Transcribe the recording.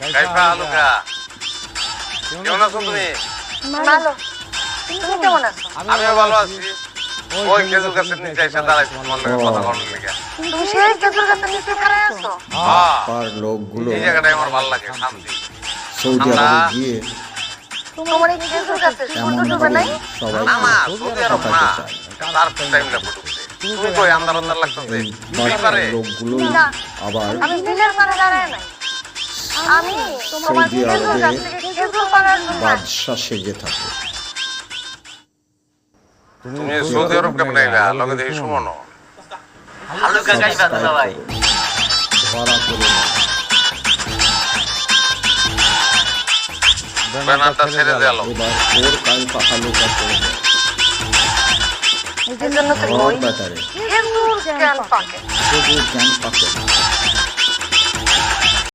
কাইফা আলুকা কেমন আছো তুমি? ভালো। তুমি কেমন আছো? আমিও ভালো আছি। ওই খেজুর গাছের নিচে এসে দাঁড়াইছি তোমার লগে কথা বলার লিগা। তুমি সেই খেজুর গাছের নিচে দাঁড়ায় আছো? হ্যাঁ, আর লোকগুলো এই জায়গাটাই আমার ভালো লাগে, শান্তি। সৌদি আরবে গিয়ে তোমার এই খেজুর গাছের সূর্য ডুবে নাই? সবাই না না, সৌদি আরব না, তার টাইম লাগবে ঢুকতে। তুমি কই আন্দার আন্দার লাগতেছে? এই পারে লোকগুলো না, আবার আমি বিলের পাড়ে দাঁড়ায় নাই। আমি তোমার সৌদি খেজুর গাছ আরবে থেকে খেজুর পাড়ার জন্য বাদশা সেজে থাকে। তুমি সৌদি আরব কেমন আইলা? লগে দেখি সুমনো। হালুকা কাইফা দাদা ভাই। ধরা পড়ে না। ব্যানারটা ছেড়ে দেয়াল। এবার ওর কাল পাখা লোকা করে দেয়। নিজের জন্য তো ওর ওই ব্যাটারে খেজুর কেন পাকে? শুধু জ্ঞান পাকে না।